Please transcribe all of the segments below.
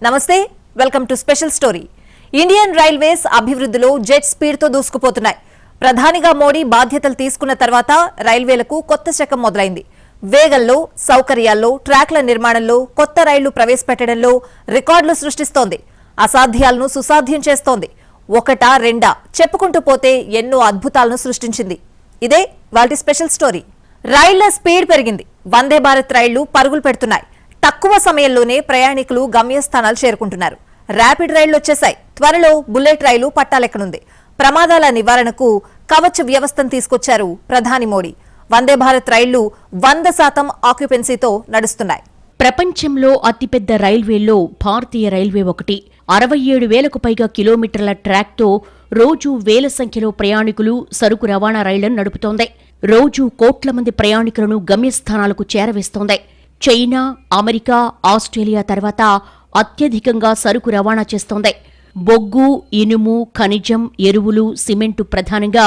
నమస్తే, welcome to special story. Indian railways అభివృద్ధిలో jet speed తో దూసుకుపోతున్నాయి. ప్రధానిగా మోడీ బాధ్యతలు తీసుకున్న తర్వాత రైల్వేలకు కొత్త శకం మొదలైంది. వేగంలో, సౌకర్యాల్లో, ట్రాక్ల నిర్మాణంలో, కొత్త రైళ్లు ప్రవేశపెట్టడంలో రికార్డులు సృష్టిస్తోంది. అసాధ్యాలను సుసాధ్యం చేస్తోంది. ఒకటా రెండా చెప్పుకుంటూ పోతే ఎన్నో అద్భుతాలను సృష్టించింది. ఇదే వాటి స్పెషల్ స్టోరీ. రైళ్ల స్పీడ్ పెరిగింది. వందే భారత్ రైళ్లు పరుగులు పెడుతున్నాయి. తక్కువ సమయంలోనే ప్రయాణికులు గమ్యస్థానాలు చేరుకుంటున్నారు. ర్యాపిడ్ రైళ్లు వచ్చేశాయి. త్వరలో బుల్లెట్ రైలు పట్టాలెక్కనుంది. ప్రమాదాల నివారణకు కవచ్ వ్యవస్థను తీసుకొచ్చారు ప్రధాని మోడీ. వందే భారత్ రైళ్లు 100% ఆక్యుపెన్సీతో నడుస్తున్నాయి. ప్రపంచంలో అతిపెద్ద రైల్వేల్లో భారతీయ రైల్వే ఒకటి. 67,000కు పైగా కిలోమీటర్ల ట్రాక్తో రోజూ వేల సంఖ్యలో ప్రయాణికులు, సరుకు రవాణా రైళ్లను నడుపుతోంది. రోజూ కోట్ల మంది ప్రయాణికులను గమ్యస్థానాలకు చేరవేస్తోంది. చైనా, అమెరికా, ఆస్ట్రేలియా తర్వాత అత్యధికంగా సరుకు రవాణా చేస్తోంది. బొగ్గు, ఇనుము, ఖనిజం, ఎరువులు, సిమెంటు ప్రధానంగా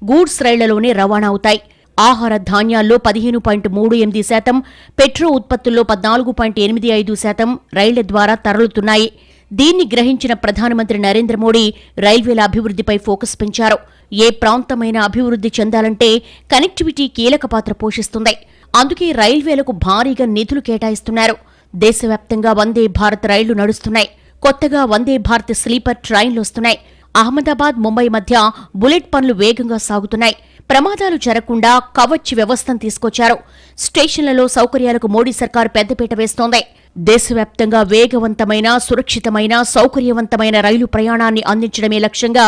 గూడ్స్ రైళ్లలోనే రవాణా అవుతాయి. ఆహార ధాన్యాల్లో 15.38%, పెట్రో ఉత్పత్తుల్లో 14.85% రైళ్ల ద్వారా తరలుతున్నాయి. దీన్ని గ్రహించిన ప్రధానమంత్రి నరేంద్ర మోడీ రైల్వేల అభివృద్ధిపై ఫోకస్ పెంచారు. ఏ ప్రాంతమైనా అభివృద్ధి చెందాలంటే కనెక్టివిటీ కీలక పాత్ర పోషిస్తుంది. అందుకే రైల్వేలకు భారీగా నిధులు కేటాయిస్తున్నారు. దేశవ్యాప్తంగా వందే భారత్ రైళ్లు నడుస్తున్నాయి. కొత్తగా వందే భారత్ స్లీపర్ ట్రైన్లు వస్తున్నాయి. అహ్మదాబాద్, ముంబై మధ్య బుల్లెట్ పనులు వేగంగా సాగుతున్నాయి. ప్రమాదాలు జరగకుండా కవచ్ వ్యవస్థను తీసుకొచ్చారు. స్టేషన్లలో సౌకర్యాలకు మోడీ సర్కారు పెద్దపీట వేస్తోంది. దేశవ్యాప్తంగా వేగవంతమైన, సురక్షితమైన, సౌకర్యవంతమైన రైలు ప్రయాణాన్ని అందించడమే లక్ష్యంగా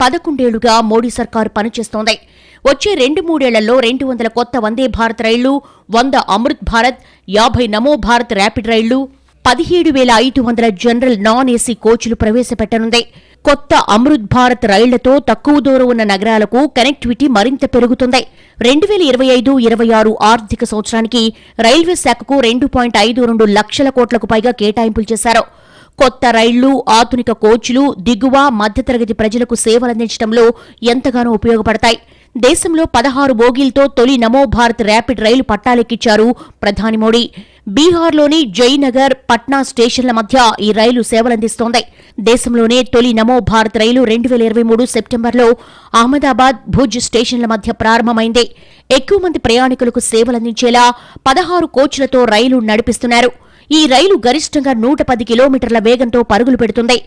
11 ఏళ్లుగా మోడీ సర్కారు పనిచేస్తోంది. వచ్చే 2-3 ఏళ్లలో 200 కొత్త వందే భారత్ రైళ్లు, 100 అమృత్ భారత్, 50 నమో భారత్ ర్యాపిడ్ రైళ్లు, 17,500 జనరల్ నాన్ ఏసీ కోచ్లు ప్రవేశపెట్టనుంది. కొత్త అమృత్ భారత్ రైళ్లతో తక్కువ దూరం ఉన్న నగరాలకు కనెక్టివిటీ మరింత పెరుగుతుంది. 2025-26 ఆర్థిక సంవత్సరానికి రైల్వే శాఖకు 2.52 లక్షల కోట్లకు పైగా కేటాయింపులు చేశారు. కొత్త రైళ్లు, ఆధునిక కోచ్లు దిగువ, మధ్యతరగతి ప్రజలకు సేవలందించడంలో ఎంతగానో ఉపయోగపడతాయి. దేశంలో 16 బోగీలతో తొలి నమో భారత్ ర్యాపిడ్ రైలు పట్టాలెక్కించారు ప్రధాని మోడీ. బీహార్లోని జయనగర్, పట్నా స్టేషన్ల మధ్య ఈ రైలు సేవలందిస్తోంది. దేశంలోనే తొలి నమో భారత్ రైలు 2023 సెప్టెంబర్లో అహ్మదాబాద్, భుజ్ స్టేషన్ల మధ్య ప్రారంభమైంది. ఎక్కువ మంది ప్రయాణికులకు సేవలందించేలా 16 కోచ్లతో రైలు నడిపిస్తున్నారు. ఈ రైలు గరిష్టంగా 110 కిలోమీటర్ల వేగంతో పరుగులు పెడుతుంది.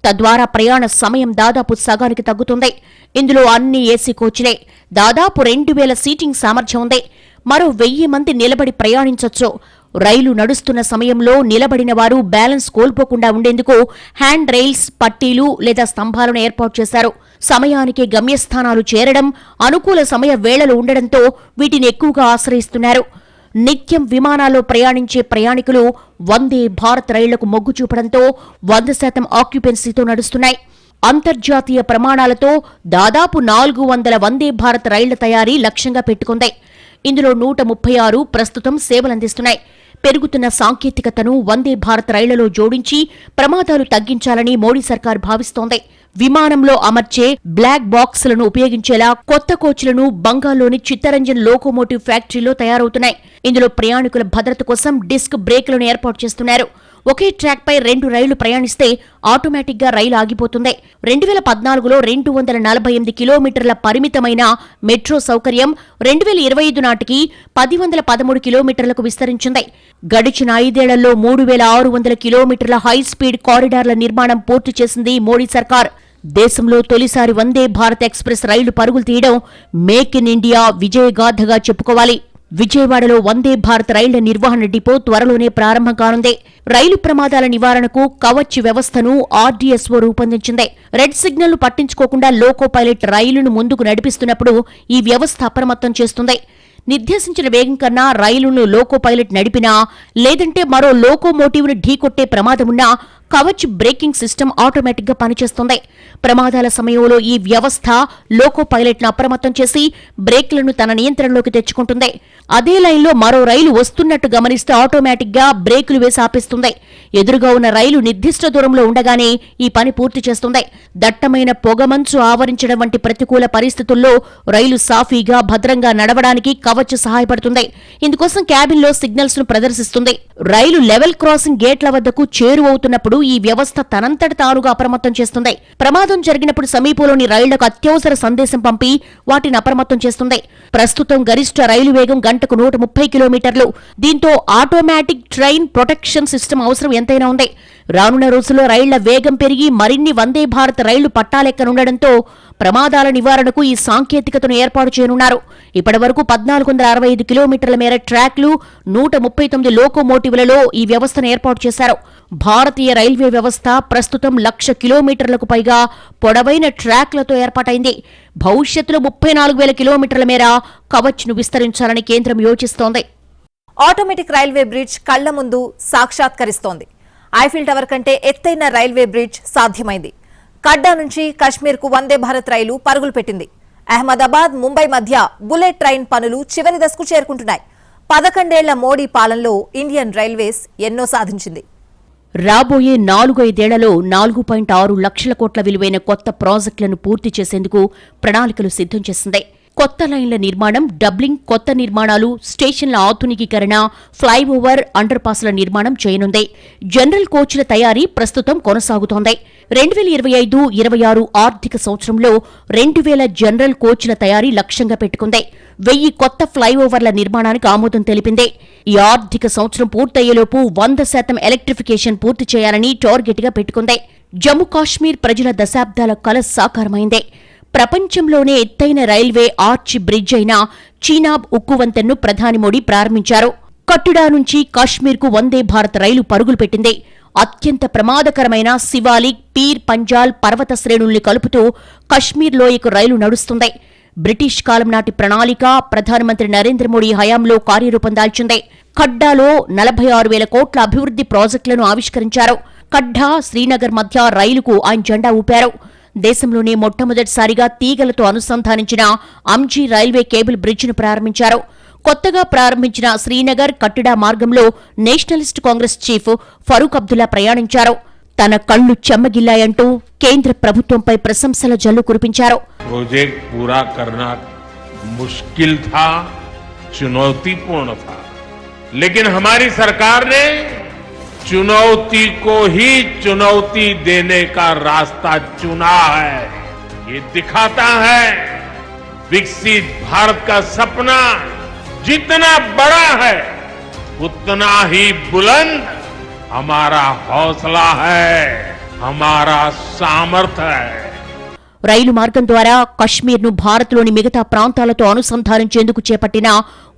తద్వారా ప్రయాణ సమయం దాదాపు సగానికి తగ్గుతుంది. ఇందులో అన్ని ఏసీ కోచ్లే. దాదాపు 2,000 సీటింగ్ సామర్థ్యం ఉంది. మరో 1,000 మంది నిలబడి ప్రయాణించొచ్చు. రైలు నడుస్తున్న సమయంలో నిలబడిన వారు బ్యాలెన్స్ కోల్పోకుండా ఉండేందుకు హ్యాండ్ రైల్స్, పట్టీలు లేదా స్తంభాలను ఏర్పాటు చేశారు. సమయానికి గమ్యస్థానాలు చేరడం, అనుకూల సమయ వేళలు ఉండడంతో వీటిని ఎక్కువగా ఆశ్రయిస్తున్నారు. నిత్యం విమానాల్లో ప్రయాణించే ప్రయాణికులు వందే భారత్ రైళ్లకు మొగ్గు చూపడంతో 100% ఆక్యుపెన్సీతో నడుస్తున్నాయి. అంతర్జాతీయ ప్రమాణాలతో దాదాపు 400 వందే భారత్ రైళ్ల తయారీ లక్ష్యంగా పెట్టుకుంది. ఇందులో 136 ప్రస్తుతం సేవలందిస్తున్నాయి. పెరుగుతున్న సాంకేతికతను వందే భారత్ రైళ్లలో జోడించి ప్రమాదాలు తగ్గించాలని మోడీ సర్కార్ భావిస్తోంది. విమానంలో అమర్చే బ్లాక్ బాక్సులను ఉపయోగించేలా కొత్త కోచ్లను బంగాల్లోని చిత్తరంజన్ లోకోమోటివ్ ఫ్యాక్టరీలో తయారవుతున్నాయి. ఇందులో ప్రయాణికుల భద్రత కోసం డిస్క్ బ్రేక్లను ఏర్పాటు చేస్తున్నారు. ఒకే ట్రాక్పై 2 రైళ్లు ప్రయాణిస్తే ఆటోమేటిక్గా రైలు ఆగిపోతుంది. 2014లో 248 కిలోమీటర్ల పరిమితమైన మెట్రో సౌకర్యం 2025 నాటికి 1,013 కిలోమీటర్లకు విస్తరించింది. గడిచిన 5 ఏళ్లలో 3,600 కిలోమీటర్ల హైస్పీడ్ కారిడార్ల నిర్మాణం పూర్తి చేసింది మోడీ సర్కార్. దేశంలో తొలిసారి వందే భారత్ ఎక్స్ప్రెస్ రైళ్లు పరుగులు తీయడం మేక్ ఇన్ ఇండియా విజయగాథగా చెప్పుకోవాలి. విజయవాడలో వందే భారత్ రైళ్ల నిర్వహణ డిపో త్వరలోనే ప్రారంభం కానుంది. రైలు ప్రమాదాల నివారణకు కవచ్ వ్యవస్థను ఆర్డీఎస్ఓ రూపొందించింది. రెడ్ సిగ్నల్ను పట్టించుకోకుండా లోకో పైలట్ రైలును ముందుకు నడిపిస్తున్నప్పుడు ఈ వ్యవస్థ అప్రమత్తం చేస్తుంది. నిర్దేశించిన వేగం కన్నా రైలును లోకో పైలట్ నడిపినా, లేదంటే మరో లోకోమోటివ్ను ఢీకొట్టే ప్రమాదమున్నా కవచ్ బ్రేకింగ్ సిస్టమ్ ఆటోమేటిక్గా పనిచేస్తుంది. ప్రమాదాల సమయంలో ఈ వ్యవస్థ లోకో పైలట్ను అప్రమత్తం చేసి బ్రేక్లను తన నియంత్రణలోకి తెచ్చుకుంటుంది. అదే లైన్లో మరో రైలు వస్తున్నట్టు గమనిస్తే ఆటోమేటిక్గా బ్రేకులు వేసి ఆపేస్తుంది. ఎదురుగా ఉన్న రైలు నిర్దిష్ట దూరంలో ఉండగానే ఈ పని పూర్తి చేస్తుంది. దట్టమైన పొగమంచు ఆవరించడం వంటి ప్రతికూల పరిస్థితుల్లో రైలు సాఫీగా, భద్రంగా నడవడానికి కవచ్ సహాయపడుతుంది. ఇందుకోసం క్యాబిన్లో సిగ్నల్స్ ను ప్రదర్శిస్తుంది. రైలు లెవెల్ క్రాసింగ్ గేట్ల వద్దకు చేరువవుతున్నప్పుడు జరిగినప్పుడు ఈ వ్యవస్థ తనంతట తానుగా అప్రమత్తం చేస్తుంది. ప్రమాదం జరిగినప్పుడు సమీపంలోని రైళ్లకు అత్యవసర సందేశం పంపి వాటిని అప్రమత్తం చేస్తుంది. ప్రస్తుతం గరిష్ట రైలు వేగం గంటకు 130 కిలోమీటర్లు. దీంతో ఆటోమేటిక్ ట్రైన్ ప్రొటెక్షన్ సిస్టమ్ అవసరం ఎంతైనా ఉంది. రానున్న రోజుల్లో రైళ్ల వేగం పెరిగి మరిన్ని వందే భారత్ రైళ్లు పట్టాలెక్కనుండటంతో ప్రమాదాల నివారణకు ఈ సాంకేతికతను ఏర్పాటు చేయనున్నారు. ఇప్పటివరకు 1465 కిలోమీటర్ల మేర ట్రాక్లు, 139 లోకోమోటివ్లలో ఈ వ్యవస్థను ఏర్పాటు చేశారు. భారతీయ రైల్వే వ్యవస్థ ప్రస్తుతం 1,00,000 కిలోమీటర్లకు పైగా పొడవైన ట్రాక్లతో ఏర్పాటైంది. భవిష్యత్తులో 34,000 కిలోమీటర్ల మేర కవచ్ను విస్తరించాలని కేంద్రం యోచిస్తోంది. ఆటోమేటిక్ రైల్వే బ్రిడ్జ్ కళ్ల ముందు సాక్షాత్కరిస్తోంది. ఐఫిల్ టవర్ కంటే ఎత్తైన రైల్వే బ్రిడ్జ్ సాధ్యమైంది. కడ్డా నుంచి కశ్మీర్కు వందే భారత్ రైలు పరుగులు పెట్టింది. అహ్మదాబాద్, ముంబై మధ్య బుల్లెట్ ట్రైన్ పనులు చివరి దశకు చేరుకుంటున్నాయి. 11 ఏళ్ల మోడీ పాలనలో ఇండియన్ రైల్వేస్ ఎన్నో సాధించింది. రాబోయే 4-5 ఏళ్లలో 4.6 లక్షల కోట్ల విలువైన కొత్త ప్రాజెక్టులను పూర్తి చేసేందుకు ప్రణాళికలు సిద్ధం చేసింది. కొత్త లైన్ల నిర్మాణం, డబ్లింగ్, కొత్త నిర్మాణాలు, స్టేషన్ల ఆధునికీకరణ, ఫ్లైఓవర్, అండర్ పాస్ల నిర్మాణం చేయనుంది. జనరల్ కోచ్ల తయారీ ప్రస్తుతం కొనసాగుతోంది. 2025-26 ఆర్థిక సంవత్సరంలో 2,000 జనరల్ కోచ్ల తయారీ లక్ష్యంగా పెట్టుకుంది. 1000 కొత్త ఫ్లైఓవర్ల నిర్మాణానికి ఆమోదం తెలిపింది. ఈ ఆర్థిక సంవత్సరం పూర్తయ్యేలోపు 100% ఎలక్ట్రిఫికేషన్ పూర్తి చేయాలని టార్గెట్గా పెట్టుకుంది. జమ్మూ కాశ్మీర్ ప్రజల దశాబ్దాల కల సాకారమైంది. ప్రపంచంలోనే ఎత్తైన రైల్వే ఆర్చ్ బ్రిడ్జ్ అయిన చీనాబ్ ఉక్కు వంతెన్ను ప్రధాని మోడీ ప్రారంభించారు. కట్టుడా నుంచి కాశ్మీర్కు వందే భారత్ రైలు పరుగులు పెట్టింది. అత్యంత ప్రమాదకరమైన శివాలిక్, పీర్ పంజాల్ పర్వత శ్రేణుల్ని కలుపుతూ కశ్మీర్ లోయకు రైలు నడుస్తుంది. బ్రిటిష్ కాలం నాటి ప్రణాళిక ప్రధానమంత్రి నరేంద్ర మోడీ హయాంలో కార్యరూపం దాల్చింది. ఖడ్డాలో 46,000 కోట్ల అభివృద్ధి ప్రాజెక్టులను ఆవిష్కరించారు. ఖడ్డా, శ్రీనగర్ మధ్య రైలుకు ఆయన జెండా ఊపారు. దేశంలోనే మొట్టమొదటిసారిగా తీగలతో అనుసంధానించిన అంజీ రైల్వే కేబుల్ బ్రిడ్జిను ప్రారంభించారు. కొత్తగా ప్రారంభించిన శ్రీనగర్ కట్టుడా మార్గంలో నేషనలిస్ట్ కాంగ్రెస్ చీఫ్ ఫరూక్ అబ్దుల్లా ప్రయాణించారు. తన కళ్లు చెమ్మగిల్లాయంటూ కేంద్ర ప్రభుత్వంపై ప్రశంసల జల్లు కురిపించారు. ప్రాజెక్ట్ పూరా కర్నా ముష్కిల్ థా, चुनौतीपूर्ण था, लेकिन हमारी सरकार ने चुनौती को ही चुनौती देने का रास्ता चुना है. ये दिखाता है विकसित भारत का सपना जितना बड़ा है उतना ही बुलंद हमारा हौसला है, हमारा सामर्थ्य है. రైలు మార్గం ద్వారా కశ్మీర్ను భారత్లోని మిగతా ప్రాంతాలతో అనుసంధానించేందుకు చేపట్టిన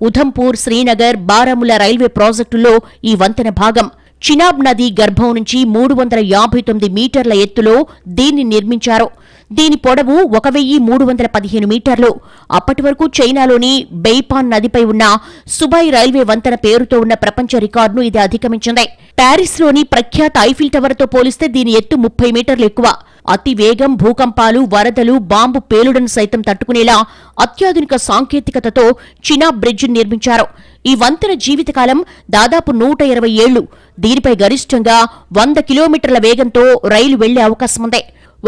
ఉధంపూర్, శ్రీనగర్, బారాముల్లా రైల్వే ప్రాజెక్టుల్లో ఈ వంతెన భాగం. చినాబ్ నది గర్భం నుంచి 359 మీటర్ల ఎత్తులో దీన్ని నిర్మించారు. దీని పొడవు 1,315 మీటర్లు. అప్పటి వరకు చైనాలోని బెయిపాన్ నదిపై ఉన్న సుబాయ్ రైల్వే వంతెన పేరుతో ఉన్న ప్రపంచ రికార్డును ఇది అధిగమించింది. ప్యారిస్లోని ప్రఖ్యాత ఐఫిల్ టవర్తో పోలిస్తే దీని ఎత్తు 30 మీటర్లు ఎక్కువ. అతి వేగం, భూకంపాలు, వరదలు, బాంబు పేలుడును సైతం తట్టుకునేలా అత్యాధునిక సాంకేతికతతో చినాబ్ బ్రిడ్జ్ నిర్మించారు. ఈ వంతెన జీవితకాలం దాదాపు 120 ఏళ్లు. దీనిపై గరిష్టంగా 100 కిలోమీటర్ల వేగంతో రైలు వెళ్లే అవకాశముంది.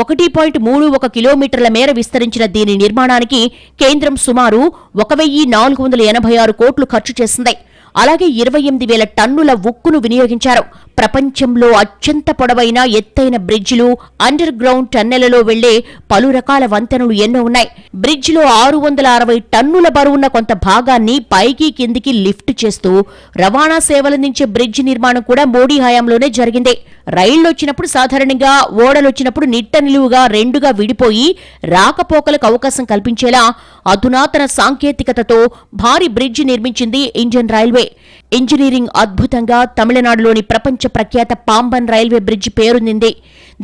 1.31 కిలోమీటర్ల మేర విస్తరించిన దీని నిర్మాణానికి కేంద్రం సుమారు 1,486 కోట్లు ఖర్చు చేసింది. అలాగే 28,000 టన్నుల ఉక్కును వినియోగించారు. ప్రపంచంలో అత్యంత పొడవైన ఎత్తైన బ్రిడ్జిలు, అండర్ గ్రౌండ్ టన్నెలలో వెళ్లే పలు రకాల వంతెనలు ఎన్నో ఉన్నాయి. బ్రిడ్జిలో 660 టన్నుల బరువున్న కొంత భాగాన్ని పైకి కిందికి లిఫ్ట్ చేస్తూ రవాణా సేవలందించే బ్రిడ్జి నిర్మాణం కూడా మోడీ హయాంలోనే జరిగింది. రైళ్లొచ్చినప్పుడు సాధారణంగా ఓడలొచ్చినప్పుడు నిట్ట నిలువుగా రెండుగా విడిపోయి రాకపోకలకు అవకాశం కల్పించేలా అధునాతన సాంకేతికతతో భారీ బ్రిడ్జి నిర్మించింది ఇండియన్ రైల్వే. ఇంజనీరింగ్ అద్భుతంగా తమిళనాడులోని ప్రపంచ ప్రఖ్యాత పాంబన్ రైల్వే బ్రిడ్జి పేరొందింది.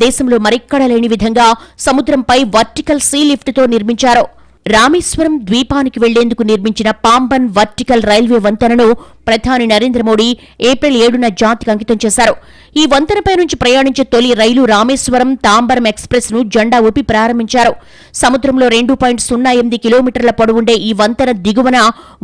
దేశంలో మరెక్కడా లేని విధంగా సముద్రంపై వర్టికల్ సీ లిఫ్ట్తో నిర్మించారు. రామేశ్వరం ద్వీపానికి వెళ్లేందుకు నిర్మించిన పాంబన్ వర్టికల్ రైల్వే వంతెనను ప్రధాని నరేంద్ర మోడీ ఏప్రిల్ 7న జాతికి అంకితం చేశారు. ఈ వంతెనపై నుంచి ప్రయాణించే తొలి రైలు రామేశ్వరం తాంబరం ఎక్స్ప్రెస్ ను జెండా ఊపి ప్రారంభించారు. సముద్రంలో 2.08 కిలోమీటర్ల పొడవుండే ఈ వంతెన దిగువన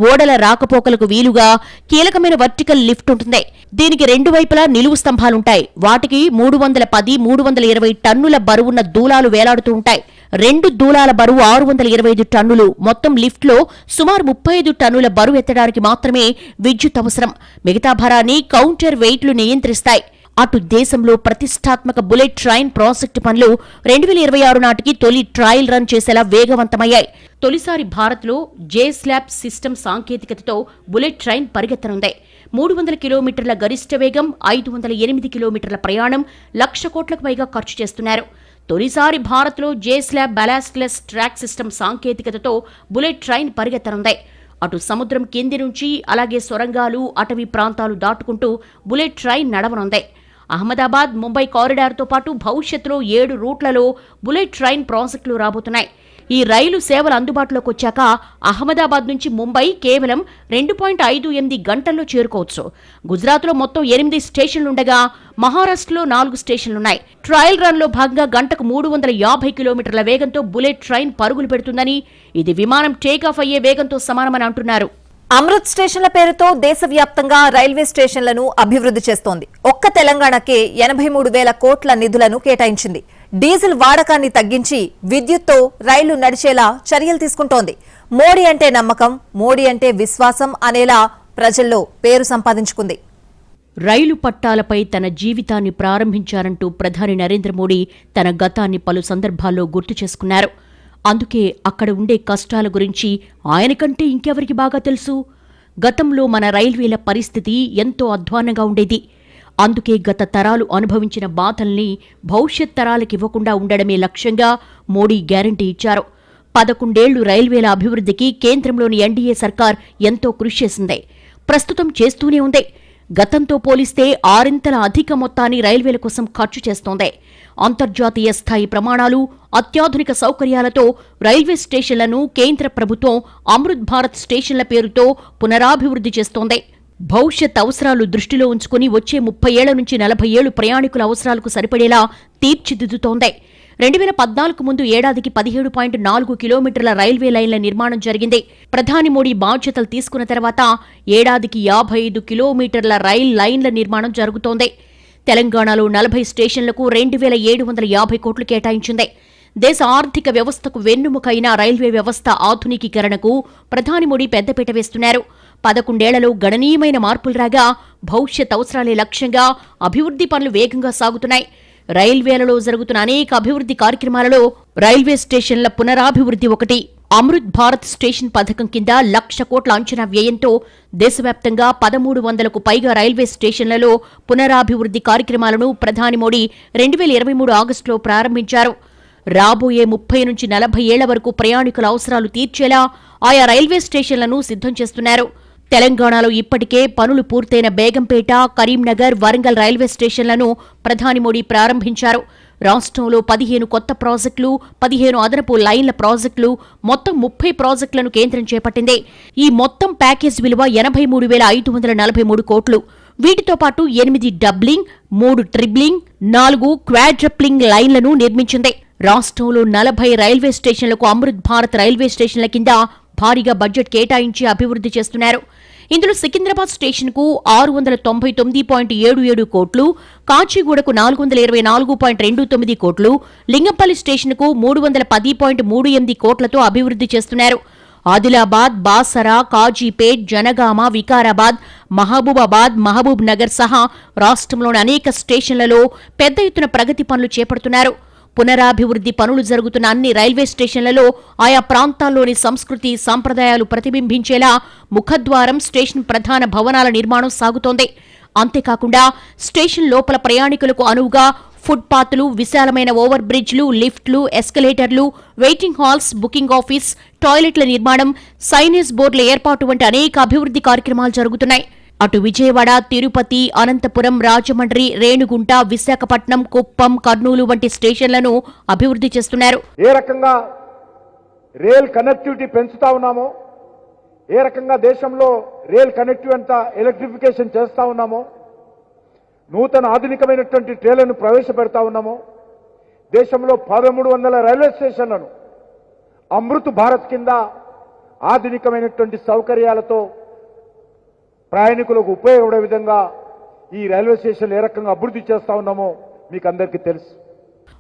ఓడల రాకపోకలకు వీలుగా కీలకమైన వర్టికల్ లిఫ్ట్ ఉంటుంది. దీనికి రెండు వైపులా నిలువు స్తంభాలుంటాయి. వాటికి 310, 320 టన్నుల బరువున్న దూలాలు వేలాడుతూ ఉంటాయి. 2 దూలాల బరువు 625 టన్నులు. మొత్తం లిఫ్ట్లో సుమారు 35 టన్నుల బరువు ఎత్తడానికి మాత్రమే విద్యుత్ అవసరం. మిగతా భారాన్ని కౌంటర్ వెయిట్లు నియంత్రిస్తాయి. అటు దేశంలో ప్రతిష్టాత్మక బుల్లెట్ ట్రైన్ ప్రాజెక్టు పనులు 2026 నాటికి తొలి ట్రయల్ రన్ చేసేలా వేగవంతమయ్యాయి. తొలిసారి భారత్లో జేస్లాబ్ సిస్టమ్ సాంకేతికతతో బుల్లెట్ ట్రైన్ పరిగెత్తనుంది. 300 కిలోమీటర్ల గరిష్ట వేగం, 508 కిలోమీటర్ల ప్రయాణం, 1,00,000 కోట్లకు పైగా ఖర్చు చేస్తున్నారు. తొలిసారి భారత్లో జేస్లాబ్ బ్యాలాస్ట్లెస్ ట్రాక్ సిస్టమ్ సాంకేతికతతో బుల్లెట్ ట్రైన్ పరిగెత్తనుంది. అటు సముద్రం కింది నుంచి అలాగే సొరంగాలు, అటవీ ప్రాంతాలు దాటుకుంటూ బుల్లెట్ ట్రైన్ నడవనుంది. అహ్మదాబాద్, ముంబై కారిడార్తో పాటు భవిష్యత్తులో 7 రూట్లలో బుల్లెట్ ట్రైన్ ప్రాజెక్టులు రాబోతున్నాయి. ఈ రైలు సేవలు అందుబాటులోకి వచ్చాక అహ్మదాబాద్ నుంచి ముంబై కేవలం 2.58 గంటల్లో చేరుకోవచ్చు. గుజరాత్లో మొత్తం 8 స్టేషన్లుండగా మహారాష్ట్రలో 4 స్టేషన్లున్నాయి. ట్రయల్ రన్లో భాగంగా గంటకు 350 కిలోమీటర్ల వేగంతో బుల్లెట్ ట్రైన్ పరుగులు పెడుతుందని, ఇది విమానం టేకాఫ్ అయ్యే వేగంతో సమానమని అంటున్నారు. అమృత్ స్టేషన్ల పేరుతో దేశవ్యాప్తంగా రైల్వే స్టేషన్లను అభివృద్ధి చేస్తోంది. ఒక్క తెలంగాణకే 83,000 కోట్ల నిధులను కేటాయించింది. డీజిల్ వాడకాన్ని తగ్గించి విద్యుత్తో రైళ్లు నడిచేలా చర్యలు తీసుకుంటోంది. మోడీ అంటే నమ్మకం, మోడీ అంటే విశ్వాసం అనేలా ప్రజల్లో పేరు సంపాదించుకుంది. రైలు పట్టాలపై తన జీవితాన్ని ప్రారంభించారంటూ ప్రధాని నరేంద్ర మోడీ తన గతాన్ని పలు సందర్భాల్లో గుర్తు చేసుకున్నారు. అందుకే అక్కడ ఉండే కష్టాల గురించి ఆయనకంటే ఇంకెవరికి బాగా తెలుసు. గతంలో మన రైల్వేల పరిస్థితి ఎంతో అధ్వాన్నంగా ఉండేది. అందుకే గత తరాలు అనుభవించిన బాధల్ని భవిష్యత్ తరాలకివ్వకుండా ఉండడమే లక్ష్యంగా మోడీ గ్యారంటీ ఇచ్చారు. 11 ఏళ్లు రైల్వేల అభివృద్ధికి కేంద్రంలోని ఎన్డీఏ సర్కార్ ఎంతో కృషి చేసింది. ప్రస్తుతం చేస్తూనే ఉంది. గతంతో పోలిస్తే 6 అధిక మొత్తాన్ని రైల్వేల కోసం ఖర్చు చేస్తోంది. అంతర్జాతీయ స్థాయి ప్రమాణాలు, అత్యాధునిక సౌకర్యాలతో రైల్వే స్టేషన్లను కేంద్ర ప్రభుత్వం అమృత్ భారత్ స్టేషన్ల పేరుతో పునరాభివృద్ధి చేస్తోంది. భవిష్యత్ అవసరాలు దృష్టిలో ఉంచుకుని వచ్చే 30 ఏళ్ల నుంచి 40 ఏళ్లు ప్రయాణికుల అవసరాలకు సరిపడేలా తీర్చిదిద్దుతోంది. 2014 ముందు ఏడాదికి 17.4 కిలోమీటర్ల రైల్వే లైన్ల నిర్మాణం జరిగింది. ప్రధాని మోడీ బాధ్యతలు తీసుకున్న తర్వాత ఏడాదికి 55 కిలోమీటర్ల రైల్ లైన్ల నిర్మాణం జరుగుతోంది. తెలంగాణలో 40 స్టేషన్లకు 2,750 కోట్లు కేటాయించింది. దేశ ఆర్థిక వ్యవస్థకు వెన్నుముకైన రైల్వే వ్యవస్థ ఆధునికీకరణకు ప్రధాని మోడీ పెద్దపీట వేస్తున్నారు. 11 ఏళ్లలో గణనీయమైన మార్పులు రాగా భవిష్యత్ అవసరాలే లక్ష్యంగా అభివృద్ధి పనులు వేగంగా సాగుతున్నాయి. రైల్వేలలో జరుగుతున్న అనేక అభివృద్ధి కార్యక్రమాలలో రైల్వే స్టేషన్ల పునరాభివృద్ధి ఒకటి. అమృత్ భారత్ స్టేషన్ పథకం కింద 1,00,000 కోట్ల అంచనా వ్యయంతో దేశవ్యాప్తంగా 1,300కు పైగా రైల్వే స్టేషన్లలో పునరాభివృద్ధి కార్యక్రమాలను ప్రధాని మోడీ 2023 ఆగస్టులో ప్రారంభించారు. రాబోయే 30 నుంచి 40 ఏళ్ల వరకు ప్రయాణికుల అవసరాలు తీర్చేలా ఆయా రైల్వే స్టేషన్లను సిద్ధం చేస్తున్నారు. తెలంగాణలో ఇప్పటికే పనులు పూర్తయిన బేగంపేట, కరీంనగర్, వరంగల్ రైల్వే స్టేషన్లను ప్రధాని మోడీ ప్రారంభించారు. రాష్ట్రంలో 15 కొత్త ప్రాజెక్టులు, 15 అదనపు లైన్ల ప్రాజెక్టులు, మొత్తం 30 ప్రాజెక్టులను కేంద్రం చేపట్టింది. ఈ మొత్తం ప్యాకేజ్ విలువ 83,543 కోట్లు. వీటితో పాటు 8 డబ్లింగ్, 3 ట్రిబ్లింగ్, 4 క్వాడ్రప్లింగ్ లైన్లను నిర్మించింది. రాష్ట్రంలో 40 రైల్వే స్టేషన్లకు అమృత్ భారత్ రైల్వే స్టేషన్ల కింద భారీగా బడ్జెట్ కేటాయించి అభివృద్ధి చేస్తున్నారు. ఇందులో సికింద్రాబాద్ స్టేషన్కు 699.77 కోట్లు, కాచిగూడకు 424.29 కోట్లు, లింగంపల్లి స్టేషన్కు 310.38 కోట్లతో అభివృద్ధి చేస్తున్నారు. ఆదిలాబాద్, బాసరా, కాజీపేట్, జనగామ, వికారాబాద్, మహబూబాబాద్, మహబూబ్ నగర్ సహా రాష్ట్రంలోని అనేక స్టేషన్లలో పెద్ద ఎత్తున ప్రగతి పనులు చేపడుతున్నారు. పునరాభివృద్ధి పనులు జరుగుతున్న అన్ని రైల్వే స్టేషన్లలో ఆయా ప్రాంతాల్లోని సంస్కృతి, సంప్రదాయాలు ప్రతిబింబించేలా ముఖద్వారం, స్టేషన్ ప్రధాన భవనాల నిర్మాణం సాగుతోంది. అంతేకాకుండా స్టేషన్ లోపల ప్రయాణికులకు అనువుగా ఫుట్పాత్లు, విశాలమైన ఓవర్ బ్రిడ్జ్లు, లిఫ్ట్లు, ఎస్కలేటర్లు, వెయిటింగ్ హాల్స్, బుకింగ్ ఆఫీస్, టాయిలెట్ల నిర్మాణం, సైనేజ్ బోర్డుల ఏర్పాటు వంటి అనేక అభివృద్ధి కార్యక్రమాలు జరుగుతున్నాయి. అటు విజయవాడ, తిరుపతి, అనంతపురం, రాజమండ్రి, రేణుగుంట, విశాఖపట్నం, కుప్పం, కర్నూలు వంటి స్టేషన్లను అభివృద్ధి చేస్తున్నారు. ఏ రకంగా రైల్ కనెక్టివిటీ పెంచుతా ఉన్నామో, ఏ రకంగా దేశంలో రైల్ కనెక్టివిటీ అంతా ఎలక్ట్రిఫికేషన్ చేస్తా ఉన్నామో, నూతన ఆధునికమైనటువంటి ట్రైన్లను ప్రవేశపెడతా ఉన్నామో, దేశంలో 1300 రైల్వే స్టేషన్లను అమృత్ భారత్ కింద ఆధునికమైనటువంటి సౌకర్యాలతో ప్రయాణికులకు ఉపయోగపడే విధంగా ఈ రైల్వే స్టేషన్లు ఏ రకంగా అభివృద్ధి చేస్తా ఉన్నామో మీకు అందరికీ తెలుసు.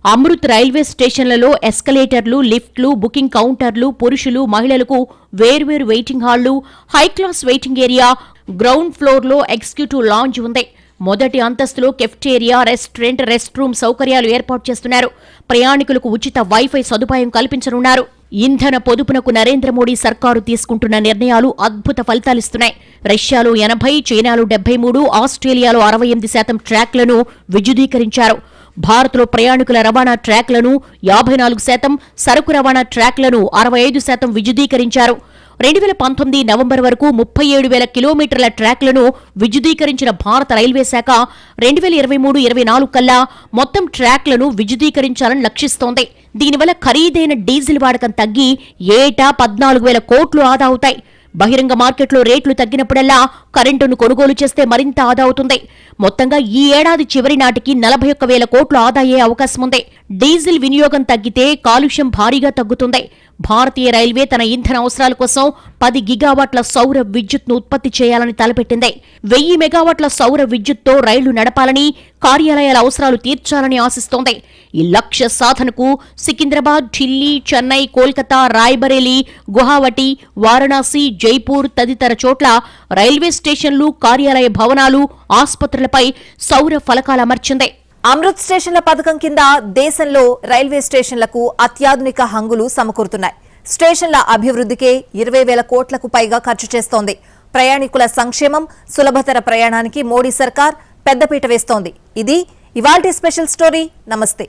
అమృత్ రైల్వే స్టేషన్లలో ఎస్కలేటర్లు, లిఫ్ట్లు, బుకింగ్ కౌంటర్లు, పురుషులు, మహిళలకు వేర్వేరు వెయిటింగ్ హాళ్లు, హైక్లాస్ వెయిటింగ్ ఏరియా, గ్రౌండ్ ఫ్లోర్లో ఎగ్జిక్యూటివ్ లాంజ్ ఉంది. మొదటి అంతస్తులో కెఫ్టేరియా, రెస్టారెంట్, రెస్ట్ రూమ్ సౌకర్యాలు ఏర్పాటు చేస్తున్నారు. ప్రయాణికులకు ఉచిత వైఫై సదుపాయం కల్పించనున్నారు. ఇంధన పొదుపునకు నరేంద్ర మోడీ సర్కారు తీసుకుంటున్న నిర్ణయాలు అద్భుత ఫలితాలిస్తున్నాయి. రష్యాలో 80%, చైనాలో 73%, ఆస్ట్రేలియాలో 68% ట్రాక్లను విద్యుదీకరించారు. భారత్లో ప్రయాణికుల రవాణా ట్రాక్లను 54%, సరకు రవాణా ట్రాక్లను 65% విద్యుదీకరించారు. 2019 నవంబర్ వరకు 37,000 కిలోమీటర్ల ట్రాక్లను విద్యుదీకరించిన భారత రైల్వే శాఖ 2023-24 కల్లా మొత్తం ట్రాక్లను విద్యుదీకరించాలని లక్ష్యిస్తోంది. దీనివల్ల ఖరీదైన డీజిల్ వాడకం తగ్గి ఏటా 14,000 కోట్లు ఆదా అవుతాయి. బహిరంగ మార్కెట్లో రేట్లు తగ్గినప్పుడల్లా కరెంటును కొనుగోలు చేస్తే మరింత ఆదా అవుతుంది. మొత్తంగా ఈ ఏడాది చివరి నాటికి 41,000 కోట్లు ఆదా అయ్యే అవకాశం ఉంది. డీజిల్ వినియోగం తగ్గితే కాలుష్యం భారీగా తగ్గుతుంది. భారతీయ రైల్వే తన ఇంధన అవసరాల కోసం 10 గిగావాట్ల సౌర విద్యుత్ను ఉత్పత్తి చేయాలని తలపెట్టింది. 1000 మెగావాట్ల సౌర విద్యుత్తో రైళ్లు నడపాలని, కార్యాలయాల అవసరాలు తీర్చాలని ఆశిస్తోంది. ఈ లక్ష్య సాధనకు సికింద్రాబాద్, ఢిల్లీ, చెన్నై, కోల్కతా, రాయ్బరేలీ, గువాహటి, వారణాసి, జైపూర్ తదితర చోట్ల రైల్వే స్టేషన్లు, కార్యాలయ భవనాలు, ఆసుపత్రులపై సౌర ఫలకాలు అమర్చింది. అమృత్ స్టేషన్ల పథకం కింద దేశంలో రైల్వే స్టేషన్లకు అత్యాధునిక హంగులు సమకూరుతున్నాయి. స్టేషన్ల అభివృద్ధికే 20,000 కోట్లకు పైగా ఖర్చు చేస్తోంది. ప్రయాణికుల సంక్షేమం, సులభతర ప్రయాణానికి మోడీ సర్కార్ పెద్దపీట వేస్తోంది. ఇది ఇవాల్టి స్పెషల్ స్టోరీ. నమస్తే.